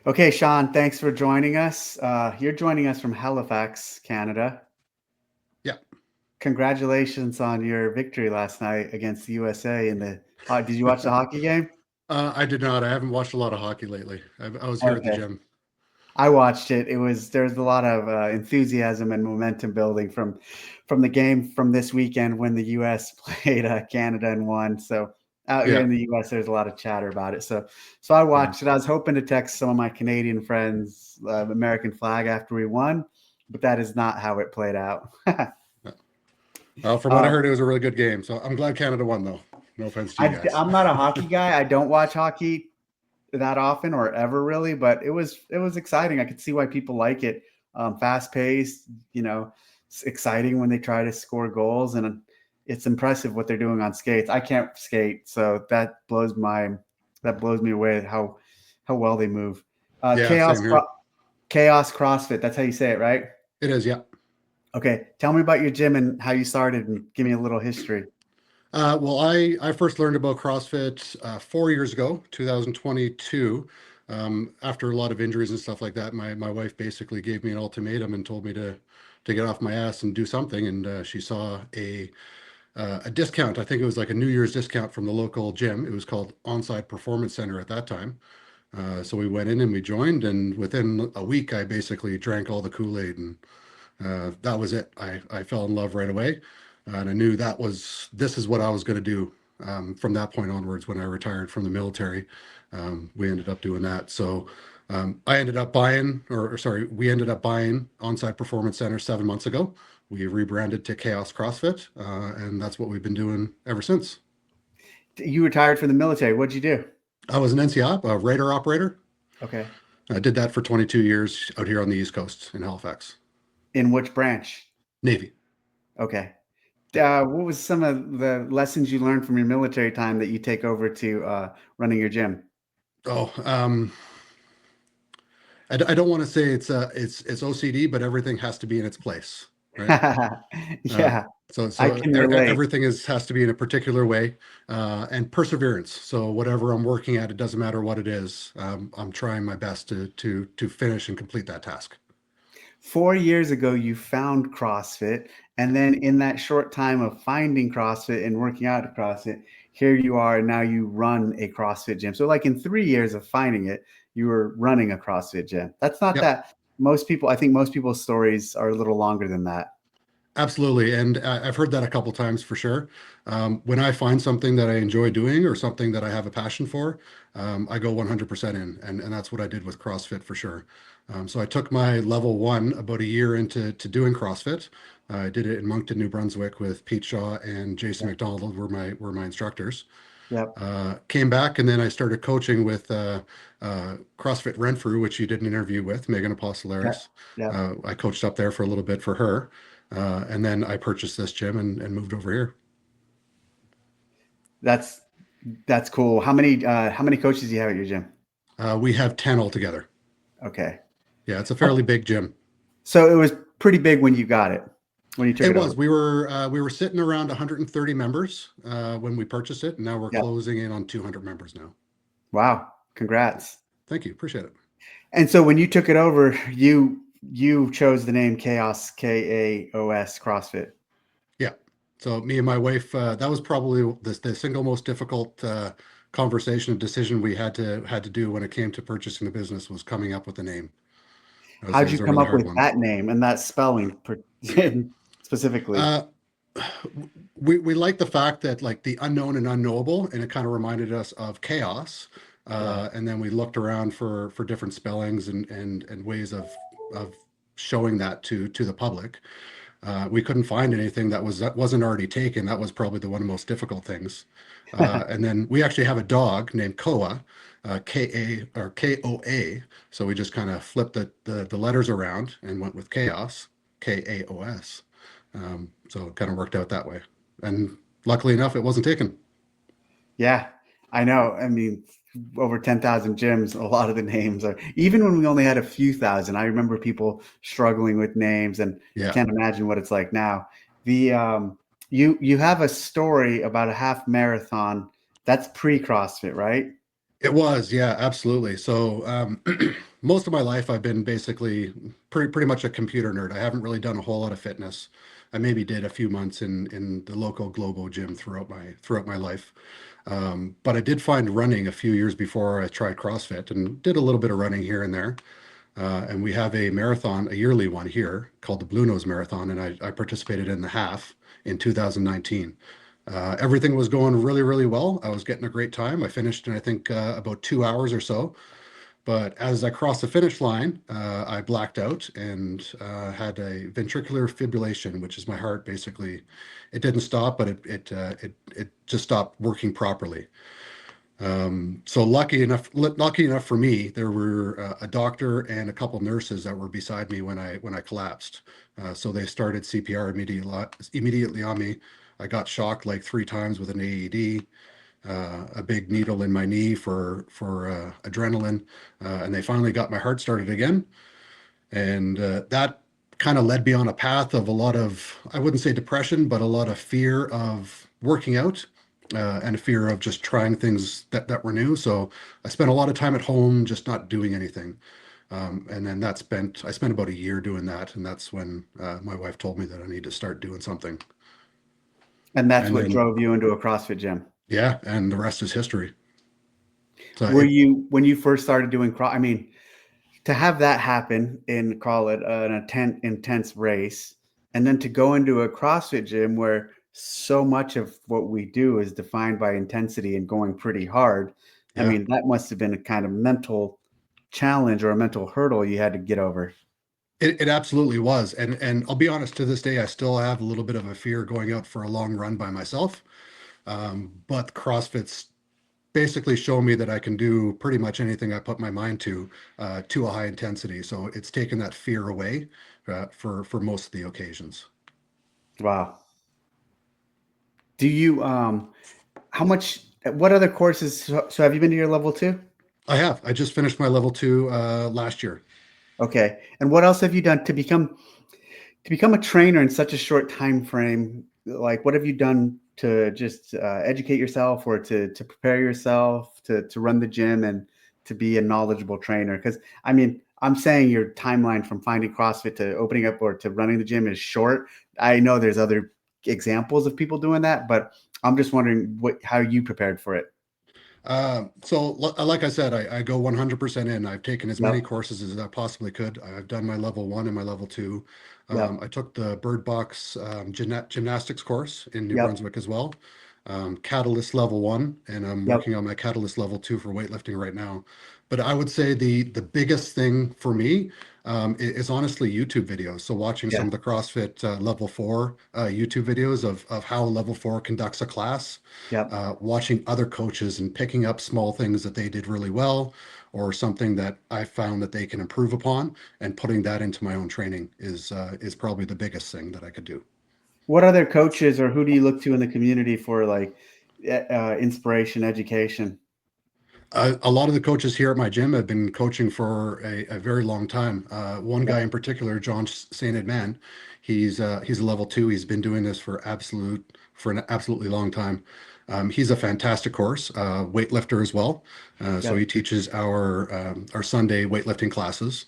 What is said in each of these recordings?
Okay, Shawn, thanks for joining us. You're joining us from Halifax, Canada. Yeah, Congratulations on your victory last night against the USA in the. Did you watch the hockey game? I did not. I haven't watched a lot of hockey lately. I was here at the Okay, gym. I watched it. There's a lot of enthusiasm and momentum building from the game from this weekend when the U.S. played Canada and won. So out here Yeah. in the U.S., there's a lot of chatter about it. So I Mhm. watched it. I was hoping to text some of my Canadian friends American flag after we won, but that is not how it played out. Yeah. From what I uh, heard, it was a really good game. So I'm glad Canada won, though. No offense to you guys. I'm not a hockey guy. I don't watch hockey that often or ever really, but it was exciting. I could see why people like it. Fast paced, it's exciting when they try to score goals, and it's impressive what they're doing on skates. I can't skate, so that blows me away how well they move. Uh, Yeah, Chaos same here. Chaos CrossFit. That's how you say it, right? It is. Yeah. Okay, tell me about your gym and how you started, and give me a little history. Well, I first learned about CrossFit 4 years ago, 2022. After a lot of injuries and stuff like that, my wife basically gave me an ultimatum and told me to get off my ass and do something. And she saw a discount. I think it was like a New Year's discount from the local gym. It was called Onside Performance Center at that time. So we went in and we joined, and within a week, I basically drank all the Kool-Aid, and that was it. I fell in love right away, and I knew this is what I was going to do from that point onwards. When I retired from the military, we ended up doing that. So I ended up buying, or sorry, we ended up buying Onside Performance Center 7 months ago. We rebranded to Chaos CrossFit, and that's what we've been doing ever since. You retired from the military. What'd you do? I was an NCOP, a radar operator. Okay, I did that for 22 years out here on the East Coast in Halifax. in which branch? Navy. Okay. Yeah. What was some of the lessons you learned from your military time that you take over to running your gym? Oh, I don't want to say it's OCD, but everything has to be in its place, right? Uh, Yeah, so I so can relate. everything has to be in a particular way, and perseverance. So whatever I'm working at, it doesn't matter what it is. I'm trying my best to finish and complete that task. 4 years ago, you found CrossFit, and then in that short time of finding CrossFit and working out at CrossFit, here you are, and now you run a CrossFit gym. So, like in 3 years of finding it, you were running a CrossFit gym. That's not Yep. that most people. I think most people's stories are a little longer than that. Absolutely. And I've heard that a couple times for sure. When I find something that I enjoy doing or something that I have a passion for, I go 100% in. And that's what I did with CrossFit for sure. So I took my level one about a year into doing CrossFit. I did it in Moncton, New Brunswick with Pete Shaw and Jason Yeah. McDonald were my instructors. Yep. Came back and then I started coaching with CrossFit Renfrew, which you did an interview with, Megan Yep. Apostolaris. Yep. I coached up there for a little bit for her. And then I purchased this gym and moved over here. That's that's cool. How many coaches do you have at your gym? We have 10 altogether. Okay. Yeah, it's a Okay. fairly big gym. So it was pretty big when you got it, when you took It it over. was. We were sitting around 130 members when we purchased it, and now we're Yep. closing in on 200 members now. Wow. Congrats. Thank you. Appreciate it. And so when you took it over, you chose the name Chaos, Kaos CrossFit. Yeah. So me and my wife, that was probably the single most difficult conversation and decision we had to do when it came to purchasing the business was coming up with the name. It How'd was you a come really up hard with one. that name and that spelling specifically? Uh, we like the fact that like the unknown and unknowable, and it kind of reminded us of chaos. Yeah. And then we looked around for different spellings and ways of showing that to the public. We couldn't find anything that wasn't already taken. That was probably the one of the most difficult things. And then we actually have a dog named Koa, K-A or K-O-A. So we just kind of flipped the letters around and went with chaos, K-A-O-S. So it kind of worked out that way. And luckily enough, it wasn't taken. Yeah, I know. I mean, over 10,000 gyms, a lot of the names are, even when we only had a few thousand, I remember people struggling with names, and I Yeah, can't imagine what it's like now. The you have a story about a half marathon. That's pre-CrossFit, right? it was. Yeah, absolutely. So most of my life I've been basically pretty much a computer nerd. I haven't really done a whole lot of fitness. I maybe did a few months in the local Globo gym throughout my life. But I did find running a few years before I tried CrossFit and did a little bit of running here and there. And we have a marathon, a yearly one here called the Blue Nose Marathon, and I participated in the half in 2019. Everything was going really, really well. I was getting a great time. I finished in, I think, about 2 hours or so. But as I crossed the finish line, I blacked out and had a ventricular fibrillation, which is my heart basically. It didn't stop, but it just stopped working properly. So lucky enough for me, there were a doctor and a couple nurses that were beside me when I collapsed. So they started CPR immediately on me. I got shocked like 3 times with an AED, a big needle in my knee for adrenaline, and they finally got my heart started again. And that kind of led me on a path of a lot of, I wouldn't say depression, but a lot of fear of working out, and a fear of just trying things that were new. So I spent a lot of time at home just not doing anything. And then I spent about a year doing that. And that's when my wife told me that I need to start doing something. And that's And what then, drove you into a CrossFit gym. yeah, and the rest is history. So Were you, when you first started doing I mean, to have that happen in, call it an intense race, and then to go into a CrossFit gym where so much of what we do is defined by intensity and going pretty hard. I yeah, mean, that must have been a kind of mental challenge or a mental hurdle you had to get over. it absolutely was. And I'll be honest, to this day, I still have a little bit of a fear going out for a long run by myself. But CrossFit's basically show me that I can do pretty much anything I put my mind to a high intensity. So it's taken that fear away for most of the occasions. Wow. Do you how much what other courses, so have you been to your level two? I have. I just finished my level 2 last year. Okay. And what else have you done to become a trainer in such a short time frame? Like, what have you done to just educate yourself, or to prepare yourself to run the gym and to be a knowledgeable trainer? Because I mean, I'm saying your timeline from finding CrossFit to opening up or to running the gym is short. I know there's other examples of people doing that, but I'm just wondering how you prepared for it. Like I said, I go 100% in. I've taken as many Yep. courses as I possibly could. I've done my level 1 and my level 2. Yep. I took the Bird Box gymnastics course in New Yep. Brunswick as well. Catalyst level 1, and I'm Yep. working on my Catalyst level 2 for weightlifting right now. But I would say the biggest thing for me is honestly YouTube videos. So watching Yeah. some of the CrossFit level 4 YouTube videos of how level 4 conducts a class, Yep. watching other coaches and picking up small things that they did really well, or something that I found that they can improve upon, and putting that into my own training is probably the biggest thing that I could do. What other coaches or who do you look to in the community for, like, inspiration, education? A lot of the coaches here at my gym have been coaching for a very long time. One Yeah. guy in particular, John St. Edman, he's a level 2. He's been doing this for an absolutely long time. He's a fantastic course, weightlifter as well. So Yeah. he teaches our Sunday weightlifting classes.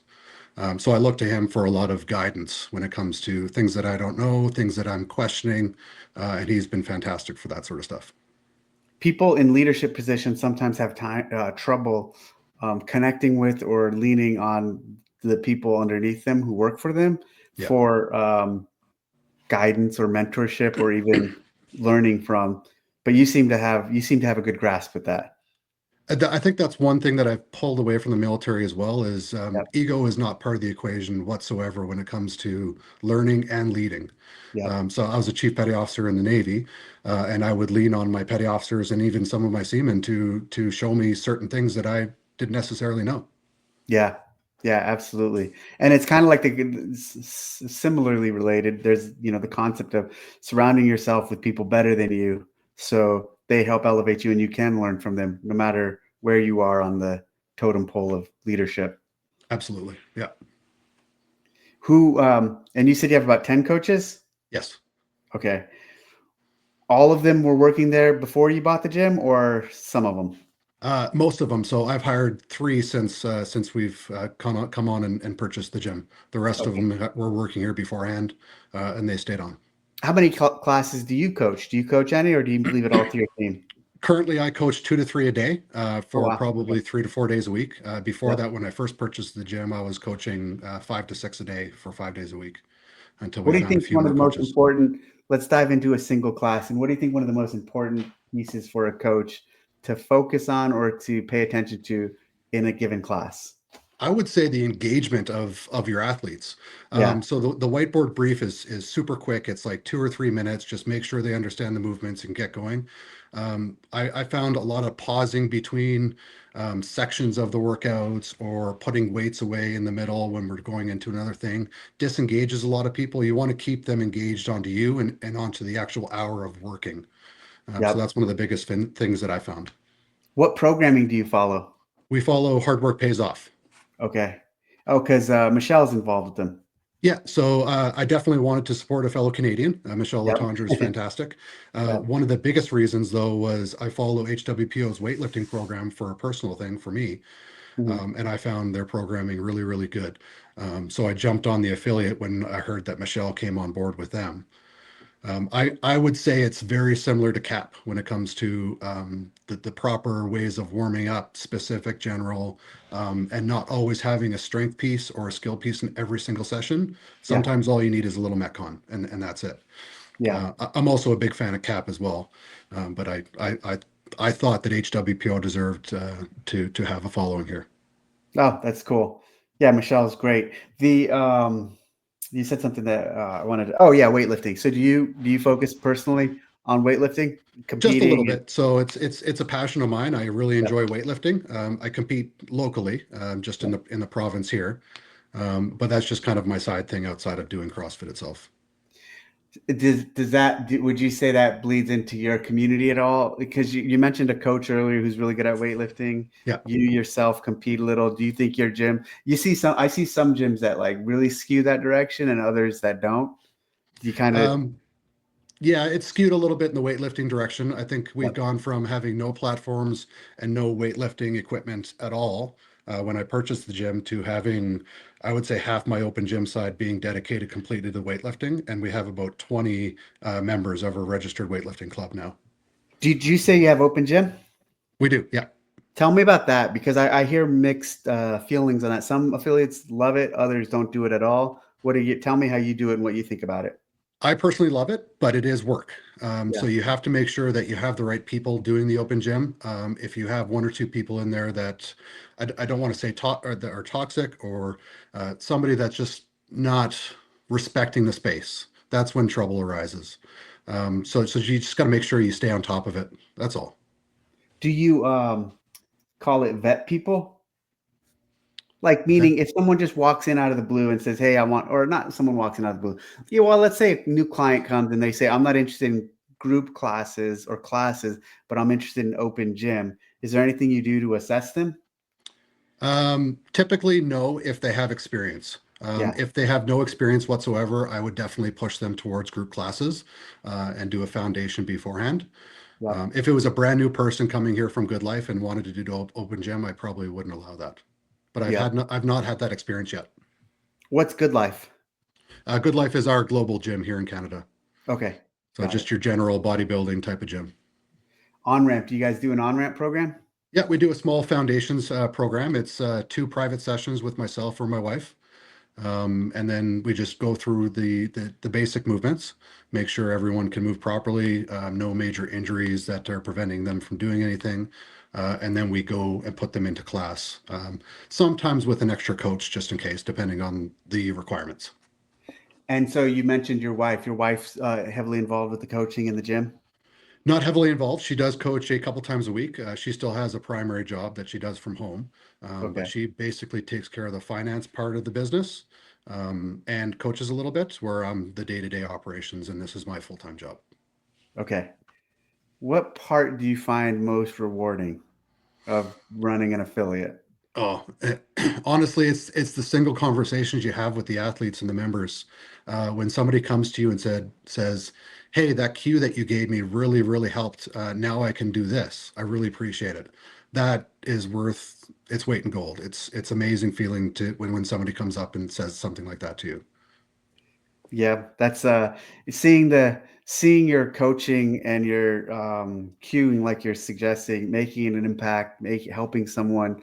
So I look to him for a lot of guidance when it comes to things that I don't know, things that I'm questioning, and he's been fantastic for that sort of stuff. People in leadership positions sometimes have trouble connecting with or leaning on the people underneath them who work for them Yeah. for guidance or mentorship or even learning from. But you seem to have a good grasp with that. I think that's one thing that I've pulled away from the military as well is Yep. ego is not part of the equation whatsoever when it comes to learning and leading. Yep. So I was a chief petty officer in the Navy, and I would lean on my petty officers and even some of my seamen to show me certain things that I didn't necessarily know. Yeah. Yeah, absolutely. And it's kind of like similarly related. There's, the concept of surrounding yourself with people better than you. So they help elevate you and you can learn from them no matter where you are on the totem pole of leadership. Absolutely. Yeah. And you said you have about 10 coaches? Yes. Okay. All of them were working there before you bought the gym, or some of them? Most of them. So I've hired three since we've come on and purchased the gym. The rest of Okay. them were working here beforehand, and they stayed on. How many classes do you coach? Do you coach any, or do you leave it all to your team? Currently, I coach 2 to 3 a day Oh for wow. Okay. probably 3 to 4 days a week. Before Yep. that, when I first purchased the gym, I was coaching 5 to 6 a day for 5 days a week until we What do you found a think is few one of more the most coaches. important? Let's dive into a single class. And what do you think one of the most important pieces for a coach to focus on or to pay attention to in a given class? I would say the engagement of your athletes. Yeah. So the whiteboard brief is super quick. It's like 2 or 3 minutes. Just make sure they understand the movements and get going. I found a lot of pausing between sections of the workouts or putting weights away in the middle when we're going into another thing disengages a lot of people. You want to keep them engaged onto you and onto the actual hour of working. So Yep. that's one of the biggest things that I found. What programming do you follow? We follow hard work pays off. Okay. Oh, because Michelle's involved with them. Yeah, so I definitely wanted to support a fellow Canadian. Michelle Yep. Letendre is fantastic. Yep. One of the biggest reasons, though, was I follow HWPO's weightlifting program for a personal thing for me, Mhm. and I found their programming really, really good. So I jumped on the affiliate when I heard that Michelle came on board with them. I would say it's very similar to CAP when it comes to the proper ways of warming up, specific, general, and not always having a strength piece or a skill piece in every single session. Yeah. Sometimes all you need is a little Metcon, and that's it. Yeah. I'm also a big fan of CAP as well, but I thought that HWPO deserved to have a following here. Oh, that's cool. Yeah, Michelle's great. The you said something that I wanted to, oh yeah, weightlifting. So do you focus personally on weightlifting, Just a little competing and bit. So it's a passion of mine. I really yeah. enjoy weightlifting. I compete locally, just in the province here, but that's just kind of my side thing outside of doing CrossFit itself. Does that would you say that bleeds into your community at all? Because you mentioned a coach earlier who's really good at weightlifting. Yeah. You yourself compete a little. Do you think your gym? I see some gyms that like really skew that direction and others that don't. Do you kind of Um, Yeah, it's skewed a little bit in the weightlifting direction. I think yeah, we've gone from having no platforms and no weightlifting equipment at all when I purchased the gym to having, I would say, half my open gym side being dedicated completely to weightlifting. And we have about 20 members of our registered weightlifting club now. did you say you have open gym? We do, yeah. Tell me about that because I hear mixed feelings on that. Some affiliates love it, others don't do it at all. What do you tell me how you do it and what you think about it? I personally love it, but it is work. So Yeah. you have to make sure that you have the right people doing the open gym. If you have one or two people in there that I don't want to say or that are toxic or somebody that's just not respecting the space, that's when trouble arises. So you just got to make sure you stay on top of it. That's all. Do you call it vet people? Like That meaning if someone just walks in out of the blue and says, "Hey, I want," or not someone walks in out of the blue. Yeah, well, let's say a new client comes and they say, "I'm not interested in group classes or classes, but I'm interested in open gym." Is there anything you do to assess them? Typically, no, if they have experience. Yeah. If they have no experience whatsoever, I would definitely push them towards group classes and do a foundation beforehand. Yep. If it was a brand new person coming here from Good Life and wanted to do open gym, I probably wouldn't allow that. But Yep. I've not had that experience yet. What's good life? Good Life is our global gym here in Canada. Okay. So Got just it. your general bodybuilding type of gym. On ramp. Do you guys do an on ramp program? Yeah, we do a small foundations program. It's 2 private sessions with myself or my wife. And then we just go through the basic movements, make sure everyone can move properly, no major injuries that are preventing them from doing anything. And then we go and put them into class, sometimes with an extra coach just in case, depending on the requirements. And so you mentioned your wife. Your wife's heavily involved with the coaching in the gym. Not heavily involved. She does coach a couple times a week. She still has a primary job that she does from home, but Okay. she basically takes care of the finance part of the business and coaches a little bit, where I'm the day-to-day operations, and this is my full-time job. Okay. What part do you find most rewarding of running an affiliate? Oh, honestly, it's the single conversations you have with the athletes and the members. When somebody comes to you and says, "Hey, that cue that you gave me really, really helped. Now I can do this. I really appreciate it." that is worth its weight in gold. It's amazing feeling to when somebody comes up and says something like that to you. Yeah, that's seeing your coaching and your cueing, like you're suggesting, making an impact, helping someone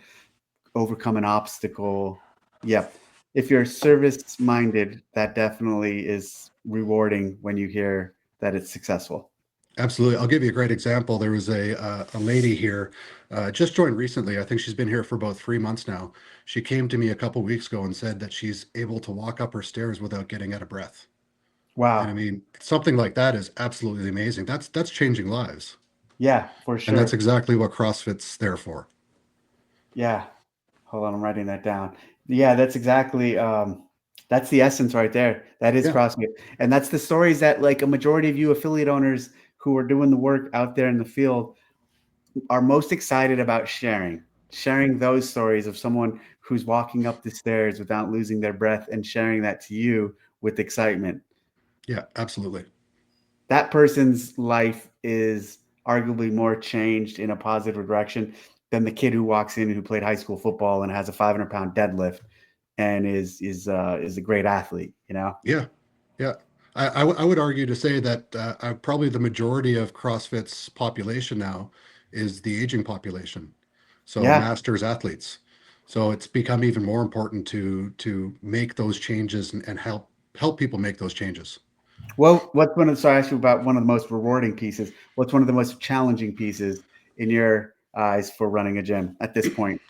overcome an obstacle. Yep. If you're service minded, that definitely is rewarding when you hear that it's successful. Absolutely. I'll give you a great example. There was a lady here, just joined recently. I think she's been here for about 3 months now. She came to me a couple weeks ago and said that she's able to walk up her stairs without getting out of breath. And I Wow. mean, something like that is absolutely amazing. That's changing lives. Yeah, for And that's sure. exactly what CrossFit's there for. Yeah. Hold on, I'm writing that down. Yeah, that's exactly that's the essence right there. That is Yeah. CrossFit. And that's the stories that like a majority of you affiliate owners who are doing the work out there in the field are most excited about sharing those stories of someone who's walking up the stairs without losing their breath and sharing that to you with excitement. Yeah, absolutely. That person's life is arguably more changed in a positive direction than the kid who walks in who played high school football and has a 500-pound deadlift and is a great athlete. You know? Yeah. Yeah. I would argue to say that probably the majority of CrossFit's population now is the aging population. So Yeah. masters athletes. So it's become even more important to make those changes and help people make those changes. Well, what's one of so I asked you about one of the most rewarding pieces. What's one of the most challenging pieces in your eyes for running a gym at this point?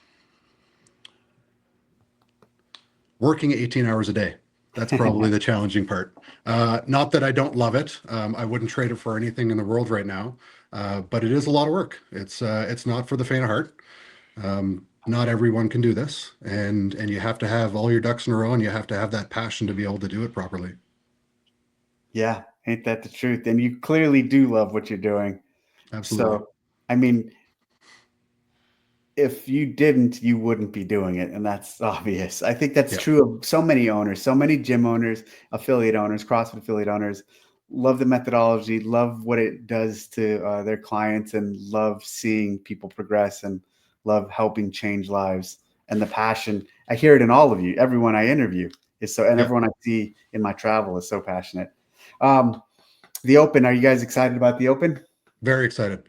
Working 18 hours a day. That's probably the challenging part. Not that I don't love it. I wouldn't trade it for anything in the world right now. But it is a lot of work. It's not for the faint of heart. Not everyone can do this, and you have to have all your ducks in a row, and you have to have that passion to be able to do it properly. Yeah, ain't that the truth? And you clearly do love what you're doing. Absolutely. So, I mean, if you didn't, you wouldn't be doing it. And that's obvious. I think that's Yeah. true of so many owners, so many gym owners, affiliate owners, CrossFit affiliate owners love the methodology, love what it does to their clients, and love seeing people progress and love helping change lives. And the passion, I hear it in all of you. Everyone I interview is so, and Yeah. everyone I see in my travel is so passionate. Um, the Open, are you guys excited about the Open? Very excited.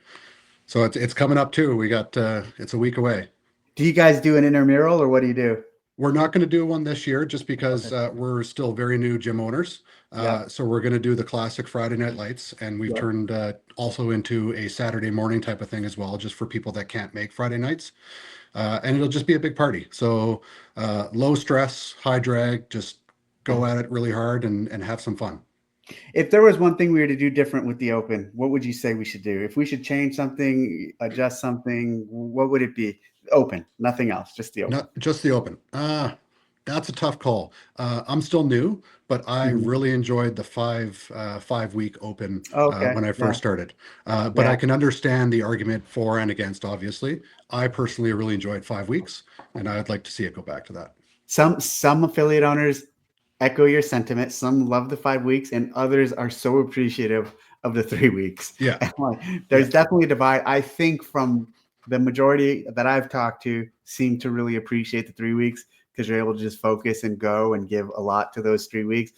So it's coming up too. We got it's a week away. Do you guys do an intramural or what do you do? We're not going to do one this year just because Okay. we're still very new gym owners. Yep. So we're going to do the classic Friday night lights, and we've Yep. turned also into a Saturday morning type of thing as well, just for people that can't make Friday nights. And it'll just be a big party. So low stress, high drag, just go at it really hard and have some fun. If there was one thing we were to do different with the Open, what would you say we should do? If we should change something, adjust something, what would it be? Open, nothing else, just the Open. Not just the open. That's a tough call. I'm still new, but I Mhm. really enjoyed the 5 week open Okay. when I Yeah. first started. But Yeah. I can understand the argument for and against, obviously. I personally really enjoyed 5 weeks, and I'd like to see it go back to that. Some affiliate owners echo your sentiment. Some love the 5 weeks, and others are so appreciative of the 3 weeks. Yeah, And like, yeah, there's definitely a divide. I think from the majority that I've talked to seem to really appreciate the 3 weeks because you're able to just focus and go and give a lot to those 3 weeks.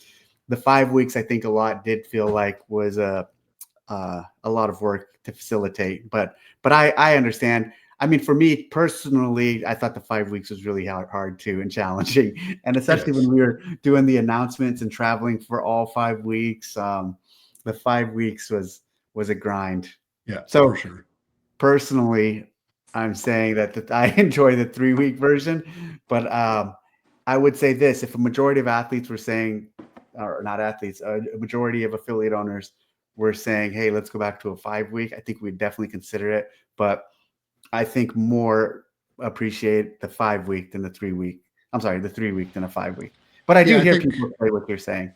The 5 weeks, I think a lot did feel like was a lot of work to facilitate. But I understand. I mean, for me personally, I thought the 5 weeks was really hard too and challenging, and it especially when is. we were doing the announcements and traveling for all 5 weeks. The 5 weeks was a grind. Yeah, for So sure. personally, I'm saying that I enjoy the 3 week version, but I would say this: if a majority of athletes were saying, or not athletes, a majority of affiliate owners were saying, "Hey, let's go back to a 5 week," I think we'd definitely consider it. But I think more appreciate the 5 week than the 3 week. I'm sorry, the 3 week than a 5 week. But I do Yeah, I hear think people say what you're saying.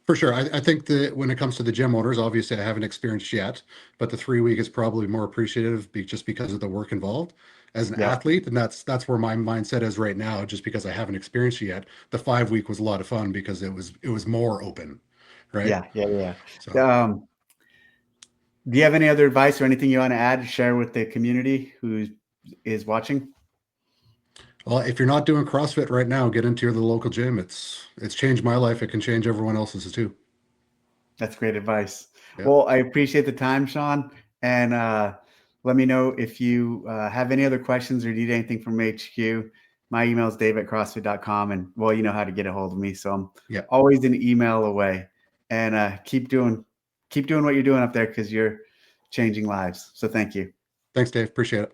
for sure. I think that when it comes to the gym owners, obviously I haven't experienced yet, but the 3 week is probably more appreciative just because of the work involved. As an Yeah, athlete, and that's where my mindset is right now, just because I haven't experienced it yet. The 5 week was a lot of fun because it was more open, right? yeah, yeah, So yeah. Do you have any other advice or anything you want to add, share with the community who's is watching? Well, if you're not doing CrossFit right now, get into the local gym. It's changed my life. It can change everyone else's too. That's great advice. Yeah. Well, I appreciate the time, Shawn. And let me know if you have any other questions or need anything from HQ. My email is dave@crossfit.com. And well, you know how to get a hold of me. So I'm Yeah. always an email away. And keep doing what you're doing up there because you're changing lives. So thank you. Thanks, Dave. Appreciate it.